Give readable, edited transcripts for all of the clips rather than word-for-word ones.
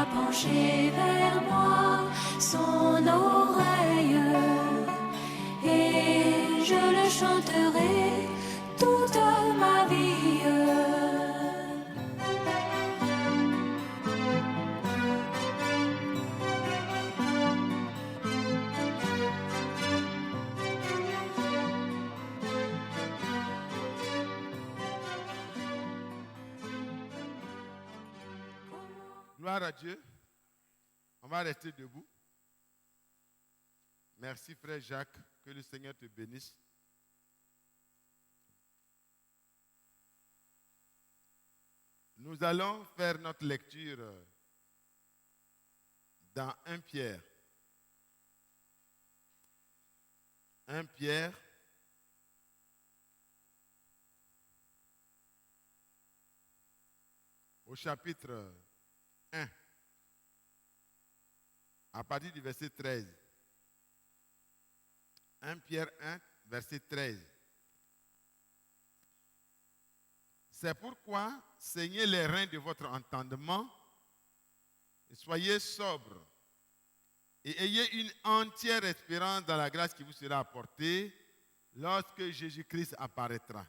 a penché vers moi son oreille, et je le chanterai toute ma vie. Gloire à Dieu. On va rester debout. Merci frère Jacques. Que le Seigneur te bénisse. Nous allons faire notre lecture dans 1 Pierre. 1 Pierre. Au chapitre 1. À partir du verset 13. 1 Pierre 1, verset 13. C'est pourquoi saignez les reins de votre entendement et soyez sobres et ayez une entière espérance dans la grâce qui vous sera apportée lorsque Jésus-Christ apparaîtra.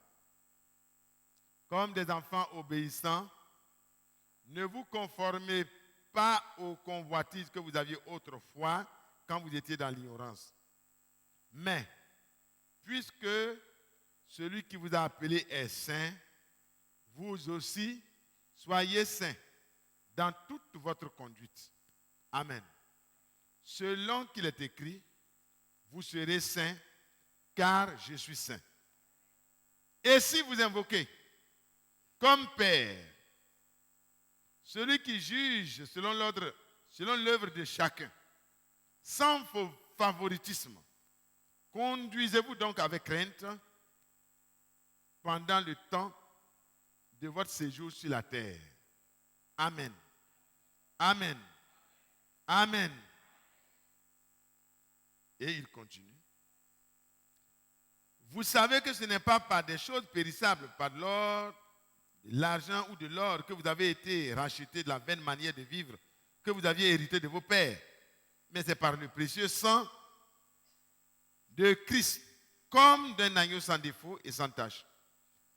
Comme des enfants obéissants, ne vous conformez pas aux convoitises que vous aviez autrefois quand vous étiez dans l'ignorance. Mais, puisque celui qui vous a appelé est saint, vous aussi, soyez saints dans toute votre conduite. Amen. Selon qu'il est écrit, vous serez saints, car je suis saint. Et si vous invoquez comme Père, celui qui juge selon l'œuvre de chacun, sans favoritisme, conduisez-vous donc avec crainte pendant le temps de votre séjour sur la terre. Amen. Amen. Amen. Et il continue. Vous savez que ce n'est pas par des choses périssables, par de l'or, de l'argent ou de l'or que vous avez été rachetés de la vaine manière de vivre que vous aviez hérité de vos pères, mais c'est par le précieux sang de Christ, comme d'un agneau sans défaut et sans tache,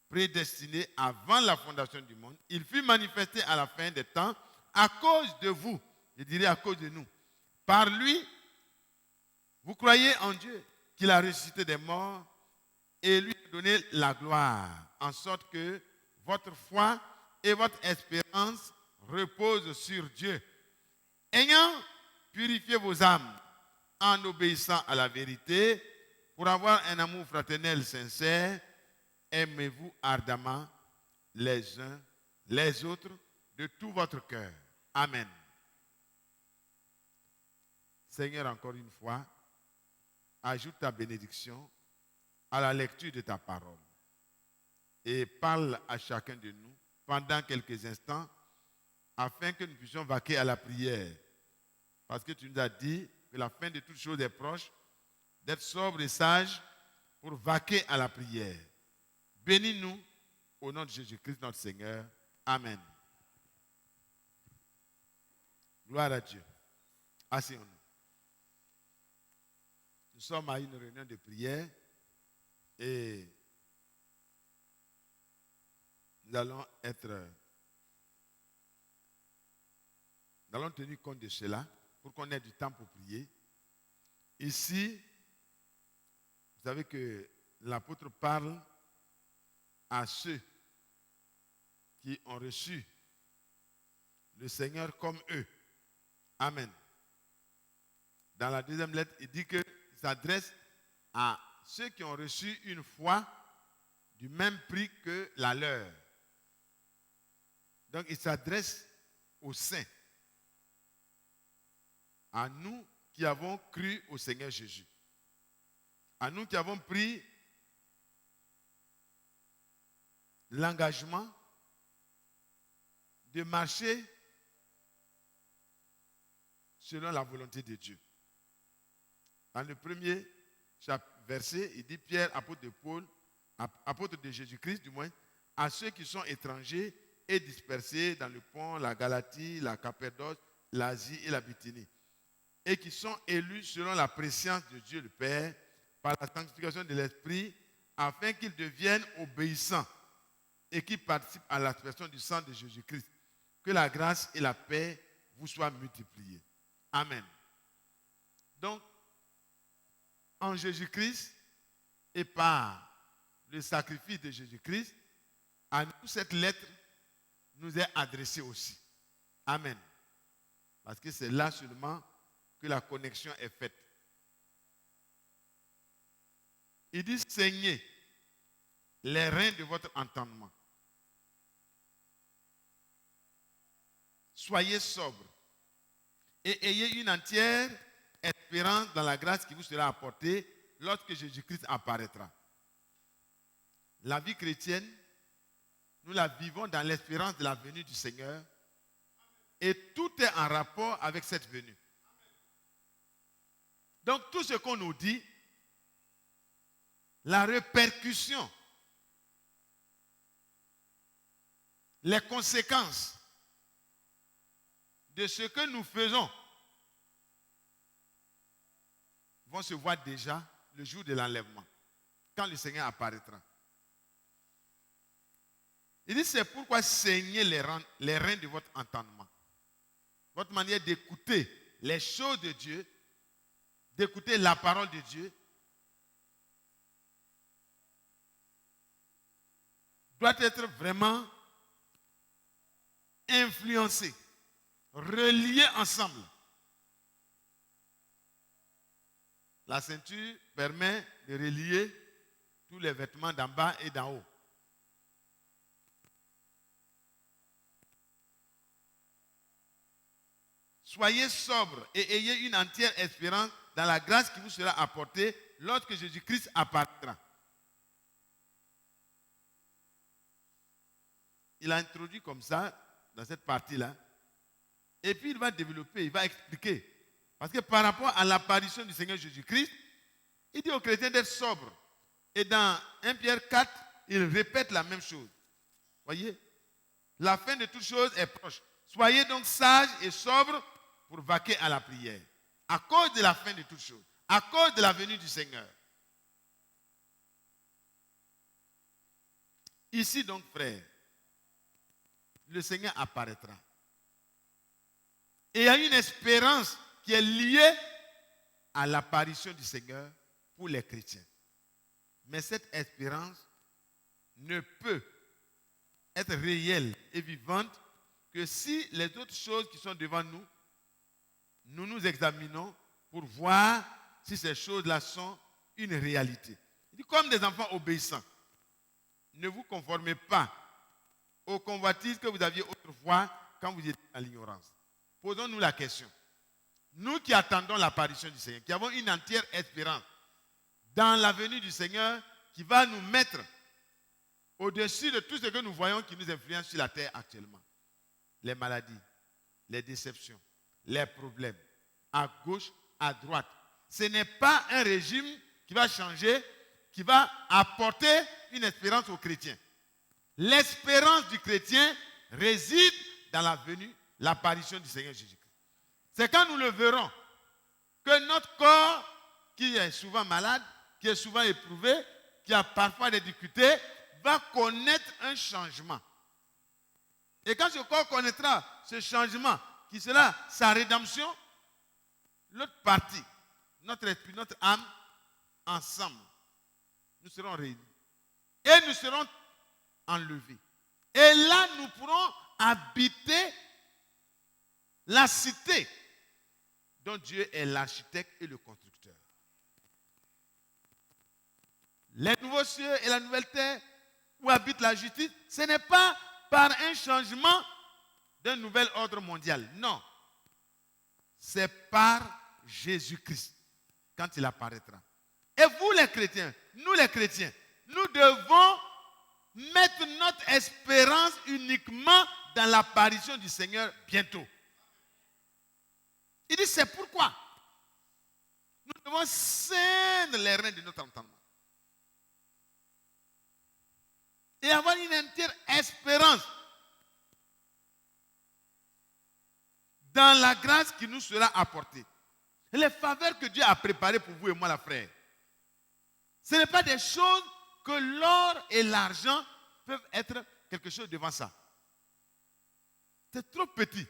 prédestiné avant la fondation du monde. Il fut manifesté à la fin des temps à cause de vous, je dirais à cause de nous. Par lui, vous croyez en Dieu, qu'il a ressuscité des morts et lui a donné la gloire, en sorte que votre foi et votre espérance reposent sur Dieu. Ayant purifié vos âmes en obéissant à la vérité, pour avoir un amour fraternel sincère, aimez-vous ardemment les uns les autres de tout votre cœur. Amen. Seigneur, encore une fois, ajoute ta bénédiction à la lecture de ta parole et parle à chacun de nous pendant quelques instants afin que nous puissions vaquer à la prière. Parce que tu nous as dit que la fin de toute chose est proche, d'être sobre et sage pour vaquer à la prière. Bénis-nous au nom de Jésus-Christ notre Seigneur. Amen. Gloire à Dieu. Asseyons-nous. Nous sommes à une réunion de prière et nous allons tenir compte de cela pour qu'on ait du temps pour prier. Ici, vous savez que l'apôtre parle à ceux qui ont reçu le Seigneur comme eux. Amen. Dans la deuxième lettre, il dit qu'il s'adresse à ceux qui ont reçu une foi du même prix que la leur. Donc, il s'adresse aux saints, à nous qui avons cru au Seigneur Jésus, à nous qui avons pris l'engagement de marcher selon la volonté de Dieu. Dans le premier verset, il dit Pierre, apôtre de Paul, apôtre de Jésus-Christ du moins, à ceux qui sont étrangers et dispersés dans le Pont, la Galatie, la Cappadoce, l'Asie et la Bithynie, et qui sont élus selon la préscience de Dieu le Père, par la sanctification de l'Esprit, afin qu'ils deviennent obéissants et qu'ils participent à l'aspersion du sang de Jésus-Christ. Que la grâce et la paix vous soient multipliées. Amen. Donc, en Jésus-Christ et par le sacrifice de Jésus-Christ, à nous, cette lettre nous est adressée aussi. Amen. Parce que c'est là seulement que la connexion est faite. Il dit, saignez les reins de votre entendement. Soyez sobres et ayez une entière espérance dans la grâce qui vous sera apportée lorsque Jésus-Christ apparaîtra. La vie chrétienne, nous la vivons dans l'espérance de la venue du Seigneur et tout est en rapport avec cette venue. Donc tout ce qu'on nous dit, la répercussion, les conséquences de ce que nous faisons vont se voir déjà le jour de l'enlèvement, quand le Seigneur apparaîtra. Il dit, c'est pourquoi saignez les reins de votre entendement. Votre manière d'écouter les choses de Dieu, d'écouter la parole de Dieu, doit être vraiment influencée, reliée ensemble. La ceinture permet de relier tous les vêtements d'en bas et d'en haut. Soyez sobres et ayez une entière espérance dans la grâce qui vous sera apportée lorsque Jésus-Christ apparaîtra. Il a introduit comme ça, dans cette partie-là, et puis il va développer, il va expliquer. Parce que par rapport à l'apparition du Seigneur Jésus-Christ, il dit aux chrétiens d'être sobres. Et dans 1 Pierre 4, il répète la même chose. Voyez, la fin de toutes choses est proche. Soyez donc sages et sobres pour vaquer à la prière. À cause de la fin de toutes choses. À cause de la venue du Seigneur. Ici donc, frères, le Seigneur apparaîtra. Et il y a une espérance qui est liée à l'apparition du Seigneur pour les chrétiens. Mais cette espérance ne peut être réelle et vivante que si les autres choses qui sont devant nous, nous nous examinons pour voir si ces choses-là sont une réalité. Il dit, comme des enfants obéissants, ne vous conformez pas aux convoitises que vous aviez autrefois quand vous étiez dans l'ignorance. Posons-nous la question. Nous qui attendons l'apparition du Seigneur, qui avons une entière espérance dans la venue du Seigneur qui va nous mettre au-dessus de tout ce que nous voyons qui nous influence sur la terre actuellement. Les maladies, les déceptions, les problèmes, à gauche, à droite. Ce n'est pas un régime qui va changer, qui va apporter une espérance aux chrétiens. L'espérance du chrétien réside dans la venue, l'apparition du Seigneur Jésus-Christ. C'est quand nous le verrons que notre corps, qui est souvent malade, qui est souvent éprouvé, qui a parfois des difficultés, va connaître un changement. Et quand ce corps connaîtra ce changement, qui sera sa rédemption, l'autre partie, notre esprit, notre âme, ensemble, nous serons réunis. Et nous serons enlevés. Et là, nous pourrons habiter la cité dont Dieu est l'architecte et le constructeur. Les nouveaux cieux et la nouvelle terre où habite la justice, ce n'est pas par un changement d'un nouvel ordre mondial. Non. C'est par Jésus-Christ quand il apparaîtra. Et vous les chrétiens, nous les chrétiens, nous devons mettre notre espérance uniquement dans l'apparition du Seigneur bientôt. Il dit, c'est pourquoi nous devons ceindre les reins de notre entendement. Et avoir une entière espérance dans la grâce qui nous sera apportée. Les faveurs que Dieu a préparées pour vous et moi, la frère, ce n'est pas des choses que l'or et l'argent peuvent être quelque chose devant ça. C'est trop petit.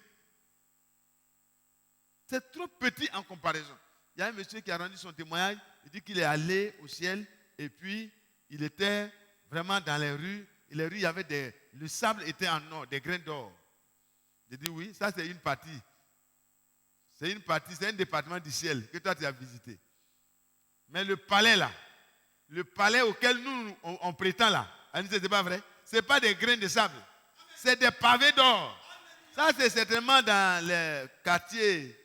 C'est trop petit en comparaison. Il y a un monsieur qui a rendu son témoignage, il dit qu'il est allé au ciel et puis il était vraiment dans les rues. Et les rues, il y avait le sable était en or, des grains d'or. J'ai dit oui, ça c'est une partie. C'est une partie, c'est un département du ciel que toi tu as visité. Mais le palais là, le palais auquel nous on prétend là, c'est pas vrai. Ce n'est pas des grains de sable, c'est des pavés d'or. Ça c'est certainement dans les quartiers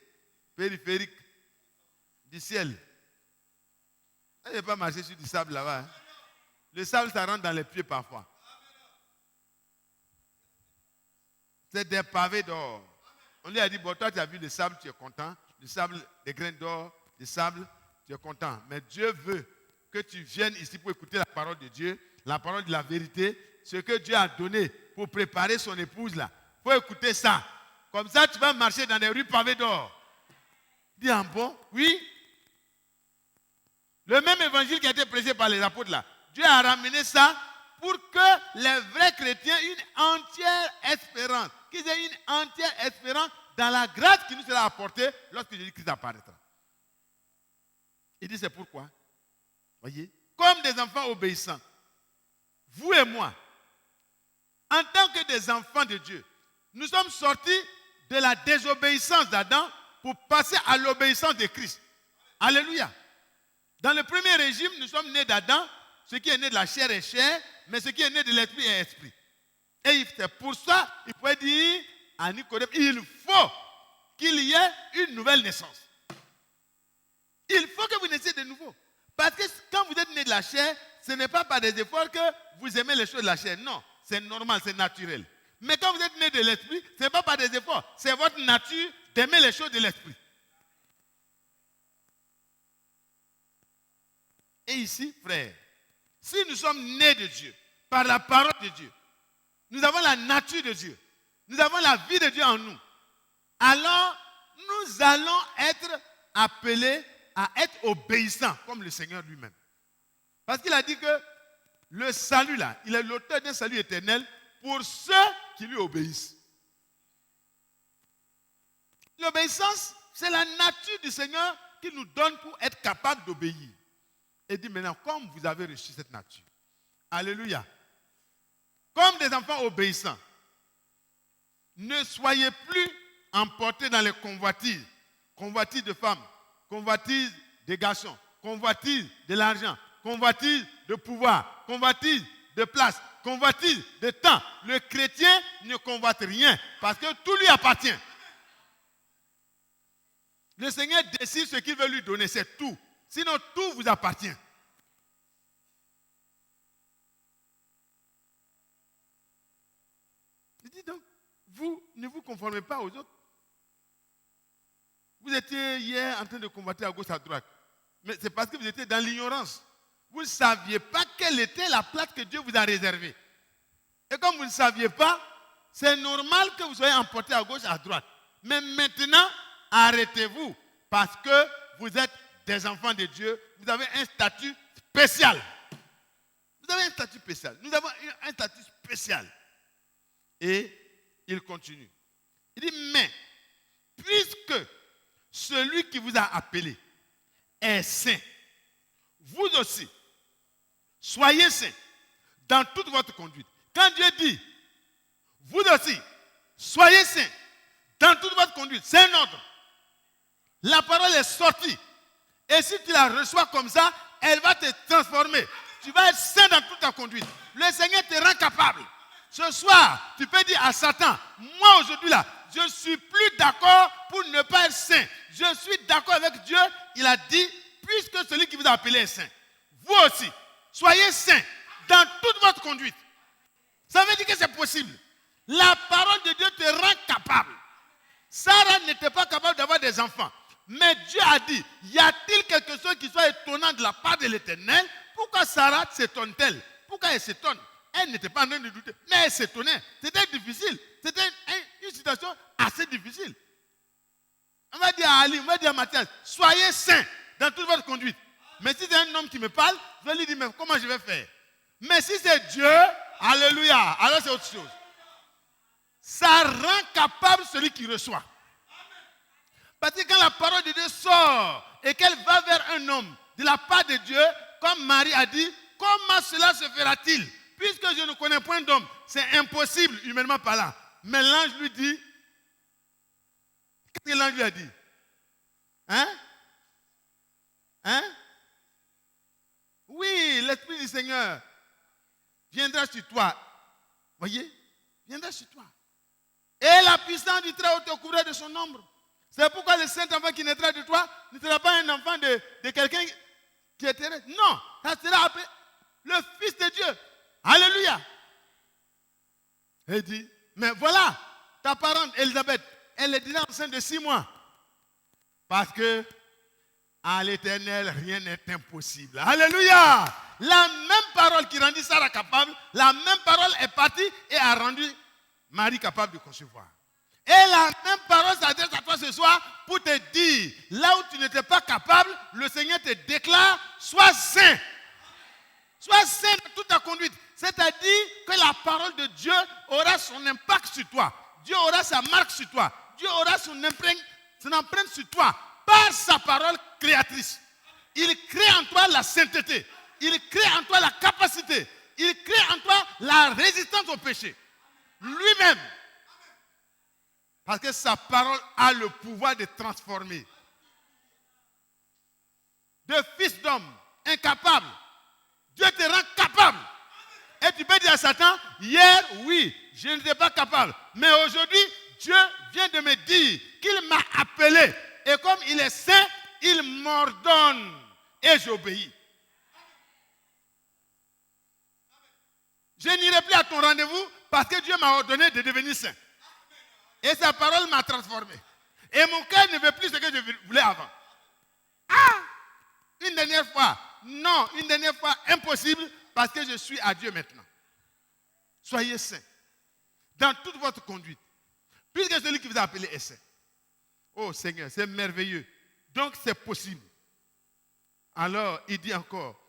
périphériques du ciel. Je n'ai pas marché sur du sable là-bas. Hein. Le sable, ça rentre dans les pieds parfois. C'est des pavés d'or. On lui a dit, bon, toi, tu as vu le sable, tu es content. Le sable, des grains d'or, le sable, tu es content. Mais Dieu veut que tu viennes ici pour écouter la parole de Dieu, la parole de la vérité, ce que Dieu a donné pour préparer son épouse là. Il faut écouter ça. Comme ça, tu vas marcher dans des rues pavées d'or. Dis en bon, oui. Le même évangile qui a été prêché par les apôtres là, Dieu a ramené ça pour que les vrais chrétiens aient une entière espérance, qu'ils aient une entière espérance dans la grâce qui nous sera apportée lorsque Jésus-Christ apparaîtra. Il dit c'est pourquoi, voyez, comme des enfants obéissants, vous et moi, en tant que des enfants de Dieu, nous sommes sortis de la désobéissance d'Adam pour passer à l'obéissance de Christ. Alléluia. Dans le premier régime, nous sommes nés d'Adam. Ce qui est né de la chair est chair, mais ce qui est né de l'esprit est esprit. Et c'est pour ça, il pouvait dire à Nicodème, il faut qu'il y ait une nouvelle naissance. Il faut que vous naissiez de nouveau. Parce que quand vous êtes né de la chair, ce n'est pas par des efforts que vous aimez les choses de la chair. Non, c'est normal, c'est naturel. Mais quand vous êtes né de l'esprit, ce n'est pas par des efforts. C'est votre nature d'aimer les choses de l'esprit. Et ici, frère, si nous sommes nés de Dieu, par la parole de Dieu, nous avons la nature de Dieu, nous avons la vie de Dieu en nous, alors nous allons être appelés à être obéissants comme le Seigneur lui-même. Parce qu'il a dit que le salut là, il est l'auteur d'un salut éternel pour ceux qui lui obéissent. L'obéissance, c'est la nature du Seigneur qui nous donne pour être capable d'obéir. Et dit maintenant, comme vous avez reçu cette nature, alléluia, comme des enfants obéissants, ne soyez plus emportés dans les convoitises, convoitises de femmes, convoitises de garçons, convoitises de l'argent, convoitises de pouvoir, convoitises de place, convoitises de temps. Le chrétien ne convoite rien parce que tout lui appartient. Le Seigneur décide ce qu'il veut lui donner, c'est tout. Sinon, tout vous appartient. Il dit donc, vous ne vous conformez pas aux autres. Vous étiez hier en train de convoiter à gauche, à droite. Mais c'est parce que vous étiez dans l'ignorance. Vous ne saviez pas quelle était la place que Dieu vous a réservée. Et comme vous ne saviez pas, c'est normal que vous soyez emporté à gauche, à droite. Mais maintenant, arrêtez-vous parce que vous êtes des enfants de Dieu, vous avez un statut spécial. Vous avez un statut spécial. Nous avons un statut spécial. Et il continue. Il dit, mais, puisque celui qui vous a appelé est saint, vous aussi, soyez saints dans toute votre conduite. Quand Dieu dit, vous aussi, soyez saints dans toute votre conduite, c'est un ordre. La parole est sortie. Et si tu la reçois comme ça, elle va te transformer. Tu vas être saint dans toute ta conduite. Le Seigneur te rend capable. Ce soir, tu peux dire à Satan, moi aujourd'hui là, je ne suis plus d'accord pour ne pas être saint. Je suis d'accord avec Dieu. Il a dit, puisque celui qui vous a appelé est saint, vous aussi, soyez saints dans toute votre conduite. Ça veut dire que c'est possible. La parole de Dieu te rend capable. Sarah n'était pas capable d'avoir des enfants. Mais Dieu a dit, y a-t-il quelque chose qui soit étonnant de la part de l'Éternel? Pourquoi Sarah s'étonne-t-elle? Pourquoi elle s'étonne? Elle n'était pas en train de douter, mais elle s'étonnait. C'était difficile. C'était une situation assez difficile. On va dire à Ali, on va dire à Mathias, soyez saints dans toute votre conduite. Mais si c'est un homme qui me parle, je vais lui dire, mais comment je vais faire? Mais si c'est Dieu, alléluia, alors c'est autre chose. Ça rend capable celui qui reçoit. Parce que quand la parole de Dieu sort et qu'elle va vers un homme de la part de Dieu, comme Marie a dit, comment cela se fera-t-il? Puisque je ne connais point d'homme, c'est impossible, humainement parlant. Mais l'ange lui dit, qu'est-ce que l'ange lui a dit? Oui, l'Esprit du Seigneur viendra sur toi. Voyez? Viendra sur toi. Et la puissance du Très-Haut te couvrira de son ombre. C'est pourquoi le Saint-Enfant qui naîtra de toi ne sera pas un enfant de quelqu'un qui est terrestre. Non, ça sera appelé le Fils de Dieu. Alléluia. Il dit, mais voilà, ta parente Élisabeth, elle est déjà enceinte de 6 mois. Parce que à l'Éternel, rien n'est impossible. Alléluia. La même parole qui rendit Sarah capable, la même parole est partie et a rendu Marie capable de concevoir. Et la même parole s'adresse à toi ce soir pour te dire, là où tu n'étais pas capable, le Seigneur te déclare, sois saint. Sois saint dans toute ta conduite. C'est-à-dire que la parole de Dieu aura son impact sur toi. Dieu aura sa marque sur toi. Dieu aura son empreinte sur toi par sa parole créatrice. Il crée en toi la sainteté. Il crée en toi la capacité. Il crée en toi la résistance au péché. Lui-même. Parce que sa parole a le pouvoir de transformer. De fils d'homme incapable, Dieu te rend capable. Et tu peux dire à Satan, hier, oui, je n'étais pas capable. Mais aujourd'hui, Dieu vient de me dire qu'il m'a appelé. Et comme il est saint, il m'ordonne. Et j'obéis. Je n'irai plus à ton rendez-vous parce que Dieu m'a ordonné de devenir saint. Et sa parole m'a transformé. Et mon cœur ne veut plus ce que je voulais avant. Une dernière fois. Non, une dernière fois, impossible, parce que je suis à Dieu maintenant. Soyez saints. Dans toute votre conduite. Puisque celui qui vous a appelé est saint. Oh Seigneur, c'est merveilleux. Donc c'est possible. Alors, il dit encore,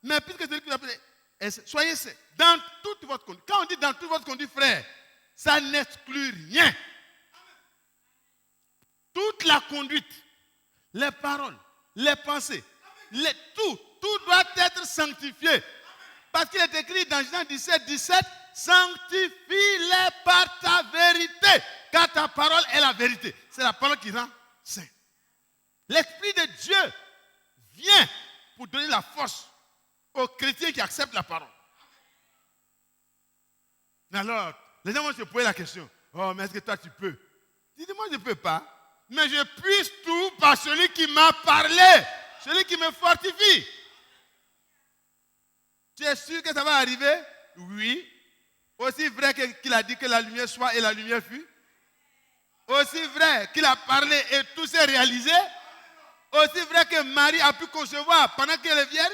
mais puisque celui qui vous a appelé est saint, soyez saints. Dans toute votre conduite. Quand on dit dans toute votre conduite, frère, ça n'exclut rien. Toute la conduite, les paroles, les pensées, tout doit être sanctifié. Parce qu'il est écrit dans Jean 17, sanctifie-les par ta vérité, car ta parole est la vérité. C'est la parole qui rend saint. L'Esprit de Dieu vient pour donner la force aux chrétiens qui acceptent la parole. Alors, les gens vont se poser la question, oh, mais est-ce que toi tu peux? Dis-moi, je ne peux pas. Mais je puisse tout par celui qui m'a parlé, celui qui me fortifie. Tu es sûr que ça va arriver? Oui. Aussi vrai qu'il a dit que la lumière soit et la lumière fut. Aussi vrai qu'il a parlé et tout s'est réalisé. Aussi vrai que Marie a pu concevoir pendant qu'elle est vierge.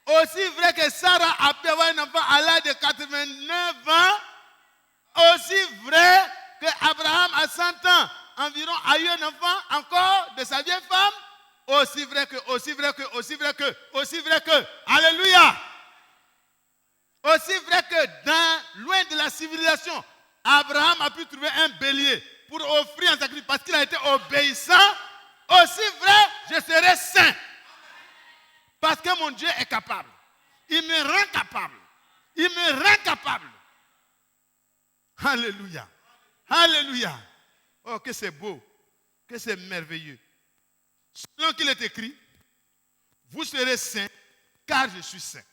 Aussi vrai que Sarah a pu avoir un enfant à l'âge de 89 ans. Aussi vrai que Abraham à 100 ans environ a eu un enfant encore de sa vieille femme. Aussi vrai que. Alléluia. Aussi vrai que loin de la civilisation, Abraham a pu trouver un bélier pour offrir un sacrifice parce qu'il a été obéissant. Aussi vrai, je serai saint. Parce que mon Dieu est capable. Il me rend capable. Il me rend capable. Alléluia. Alléluia. Oh, que c'est beau. Que c'est merveilleux. Selon qu'il est écrit, vous serez saints car je suis saint.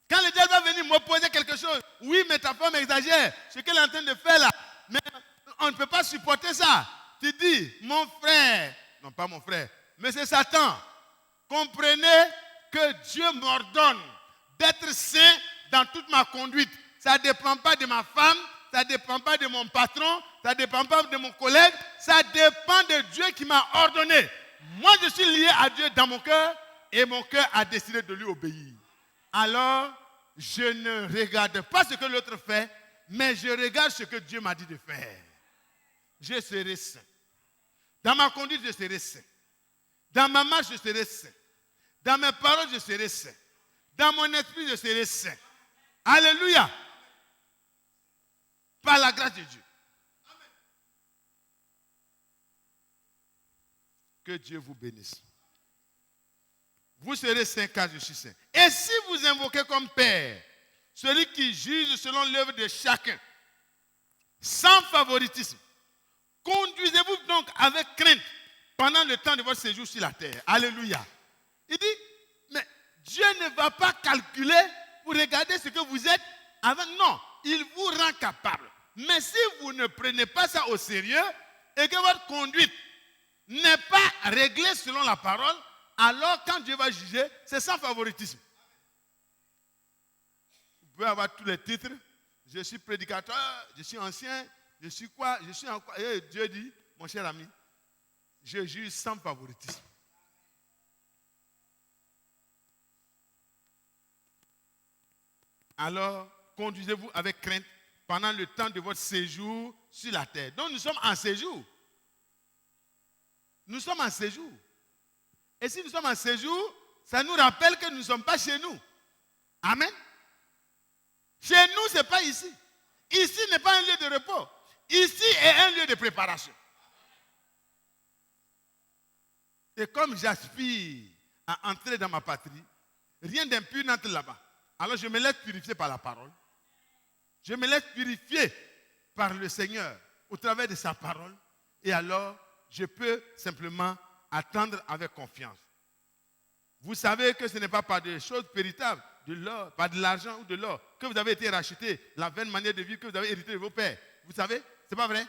Quand le diable va venir m'opposer quelque chose, oui, mais ta femme exagère. Ce qu'elle est en train de faire là, mais on ne peut pas supporter ça. Tu dis, mon frère, non pas mon frère, mais c'est Satan. Comprenez que Dieu m'ordonne d'être saint dans toute ma conduite. Ça ne dépend pas de ma femme, ça ne dépend pas de mon patron, ça ne dépend pas de mon collègue, ça dépend de Dieu qui m'a ordonné. Moi, je suis lié à Dieu dans mon cœur et mon cœur a décidé de lui obéir. Alors, je ne regarde pas ce que l'autre fait, mais je regarde ce que Dieu m'a dit de faire. je serai saint. Dans ma conduite, je serai saint. Dans ma marche, je serai saint. Dans mes paroles, je serai saint. Dans mon esprit, je serai saint. Alléluia. Par la grâce de Dieu. Que Dieu vous bénisse. Vous serez saint car je suis saint. Et si vous invoquez comme Père celui qui juge selon l'œuvre de chacun, sans favoritisme, conduisez-vous donc avec crainte pendant le temps de votre séjour sur la terre. Alléluia. Il dit, mais Dieu ne va pas calculer pour regarder ce que vous êtes avant. Non, il vous rend capable. Mais si vous ne prenez pas ça au sérieux et que votre conduite n'est pas réglée selon la parole, alors quand Dieu va juger, c'est sans favoritisme. Vous pouvez avoir tous les titres. Je suis prédicateur, je suis ancien, je suis quoi, je suis en quoi. Et Dieu dit, mon cher ami, je juge sans favoritisme. Alors, conduisez-vous avec crainte pendant le temps de votre séjour sur la terre. Donc, nous sommes en séjour. Nous sommes en séjour. Et si nous sommes en séjour, ça nous rappelle que nous ne sommes pas chez nous. Amen. Chez nous, ce n'est pas ici. Ici n'est pas un lieu de repos. Ici est un lieu de préparation. Et comme j'aspire à entrer dans ma patrie, rien d'impur n'entre là-bas. Alors je me laisse purifier par la parole. Je me laisse purifier par le Seigneur au travers de sa parole. Et alors, je peux simplement attendre avec confiance. Vous savez que ce n'est pas par des choses péritables, de l'or, par de l'argent ou de l'or, que vous avez été rachetés, la vaine manière de vivre que vous avez hérité de vos pères. Vous savez, ce n'est pas vrai.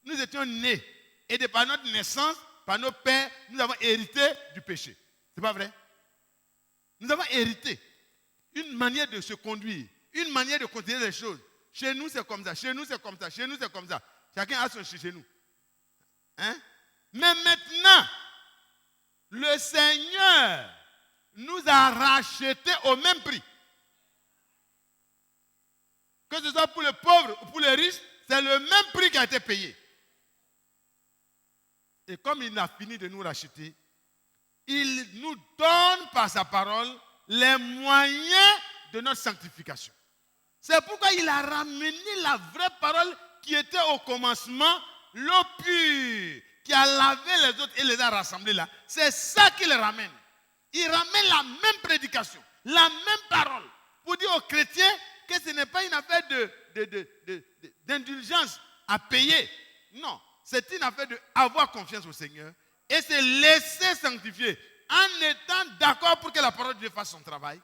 Nous étions nés et de par notre naissance, par nos pères, nous avons hérité du péché. Ce n'est pas vrai. Nous avons hérité une manière de se conduire, une manière de considérer les choses. Chez nous, c'est comme ça. Chez nous, c'est comme ça. Chez nous, c'est comme ça. Chacun a son chez nous. Hein? Mais maintenant, le Seigneur nous a rachetés au même prix. Que ce soit pour les pauvres ou pour les riches, c'est le même prix qui a été payé. Et comme il a fini de nous racheter, il nous donne par sa parole les moyens de notre sanctification. C'est pourquoi il a ramené la vraie parole qui était au commencement, l'eau pure, qui a lavé les autres et les a rassemblés là. C'est ça qu'il ramène. Il ramène la même prédication, la même parole, pour dire aux chrétiens que ce n'est pas une affaire d'indulgence à payer. Non, c'est une affaire d'avoir confiance au Seigneur et se laisser sanctifier en étant d'accord pour que la parole de Dieu fasse son travail.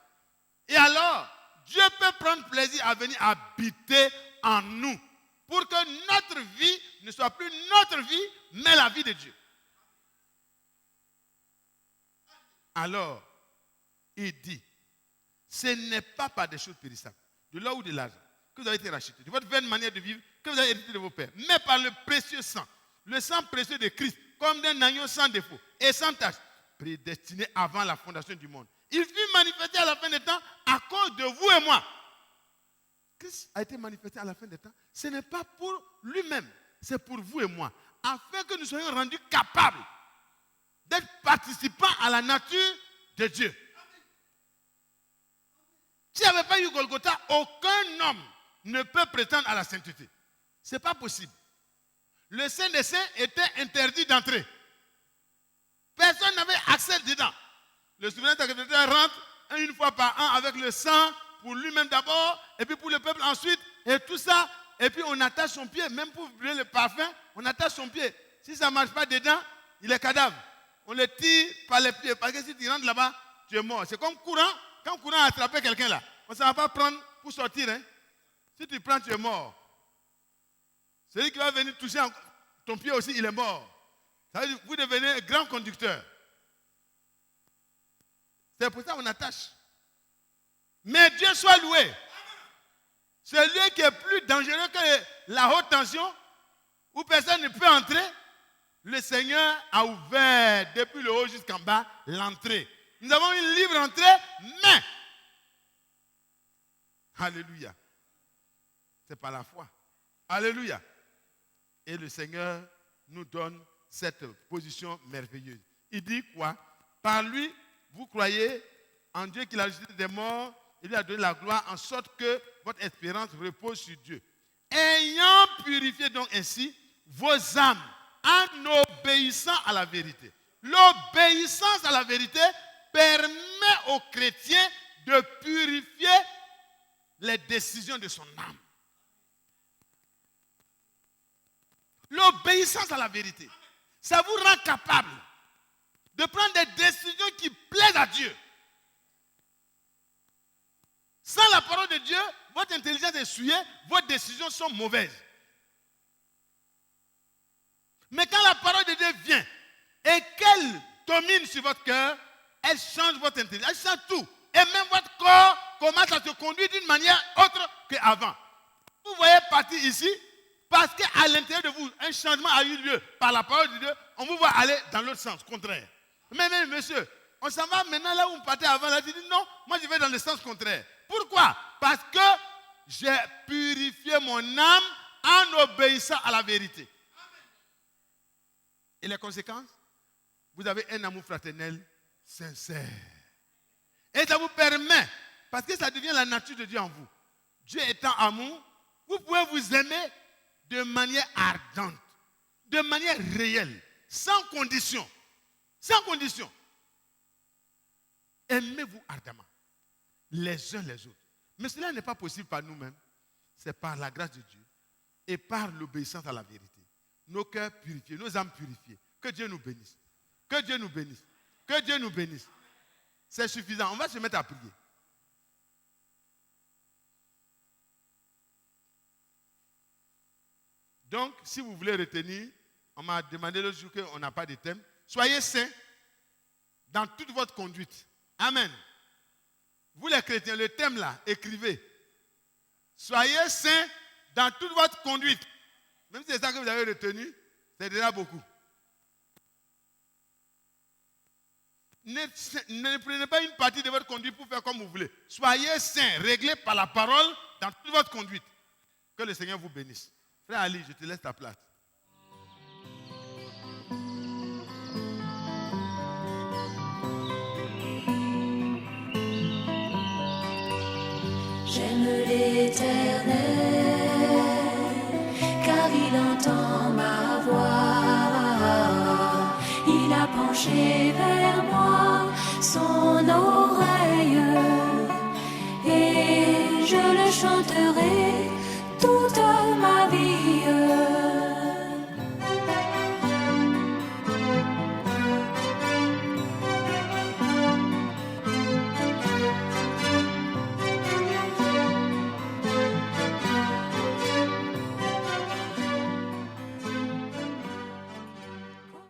Et alors, Dieu peut prendre plaisir à venir habiter en nous pour que notre vie ne soit plus notre vie, mais la vie de Dieu. Alors, il dit, ce n'est pas par des choses périssables, de l'or ou de l'argent, que vous avez été rachetés, de votre vaine manière de vivre, que vous avez hérité de vos pères, mais par le précieux sang, le sang précieux de Christ, comme d'un agneau sans défaut et sans tache, prédestiné avant la fondation du monde. Il fut manifesté à la fin des temps à cause de vous et moi. Christ a été manifesté à la fin des temps. Ce n'est pas pour lui-même, c'est pour vous et moi, afin que nous soyons rendus capables d'être participants à la nature de Dieu. S'il n'y avait pas eu Golgotha, aucun homme ne peut prétendre à la sainteté. Ce n'est pas possible. Le Saint des Saints était interdit d'entrer. Personne n'avait accès dedans. Le souverain sacrificateur rentre une fois par an avec le sang pour lui-même d'abord, et puis pour le peuple ensuite, et tout ça. Et puis on attache son pied, même pour brûler le parfum, on attache son pied. Si ça ne marche pas dedans, il est cadavre. On le tire par les pieds, parce que si tu rentres là-bas, tu es mort. C'est comme courant, quand courant a attrapé quelqu'un là, on ne va pas prendre pour sortir. Hein. Si tu prends, tu es mort. Celui qui va venir toucher ton pied aussi, il est mort. Ça veut dire que vous devenez un grand conducteur. C'est pour ça qu'on attache. Mais Dieu soit loué. Celui qui est plus dangereux que la haute tension, où personne ne peut entrer, le Seigneur a ouvert depuis le haut jusqu'en bas l'entrée. Nous avons une libre entrée, mais, alléluia, c'est par la foi. Alléluia. Et le Seigneur nous donne cette position merveilleuse. Il dit quoi? Par lui, vous croyez en Dieu qui l'a ressuscité des morts, il lui a donné la gloire en sorte que votre espérance repose sur Dieu. Ayant purifié donc ainsi vos âmes en obéissant à la vérité. L'obéissance à la vérité permet aux chrétiens de purifier les décisions de son âme. L'obéissance à la vérité, ça vous rend capable de prendre des décisions qui plaisent à Dieu. Sans la parole de Dieu, votre intelligence est souillée, vos décisions sont mauvaises. Mais quand la parole de Dieu vient et qu'elle domine sur votre cœur, elle change votre intelligence, elle change tout. Et même votre corps commence à se conduire d'une manière autre qu'avant. Vous voyez partir ici, parce qu'à l'intérieur de vous, un changement a eu lieu par la parole de Dieu, on vous voit aller dans l'autre sens, contraire. Mais monsieur, on s'en va maintenant là où on partait avant, là, tu dis non, moi je vais dans le sens contraire. Pourquoi? Parce que j'ai purifié mon âme en obéissant à la vérité. Et les conséquences? Vous avez un amour fraternel sincère. Et ça vous permet, parce que ça devient la nature de Dieu en vous. Dieu étant amour, vous pouvez vous aimer de manière ardente, de manière réelle, sans condition. Sans condition. Aimez-vous ardemment, les uns les autres. Mais cela n'est pas possible par nous-mêmes. C'est par la grâce de Dieu et par l'obéissance à la vérité. Nos cœurs purifiés, nos âmes purifiées. Que Dieu nous bénisse. Que Dieu nous bénisse. Que Dieu nous bénisse. C'est suffisant. On va se mettre à prier. Donc, si vous voulez retenir, on m'a demandé l'autre jour qu'on n'a pas de thème. Soyez saints dans toute votre conduite. Amen. Vous les chrétiens, le thème là, écrivez. Soyez saints dans toute votre conduite. Même si c'est ça que vous avez retenu, c'est déjà beaucoup. Ne prenez pas une partie de votre conduite pour faire comme vous voulez. Soyez saints, réglés par la parole dans toute votre conduite. Que le Seigneur vous bénisse. Frère Ali, je te laisse ta place. J'aime l'Éternel, car il entend ma voix. Il a penché vers moi son oreille, et je le chanterai.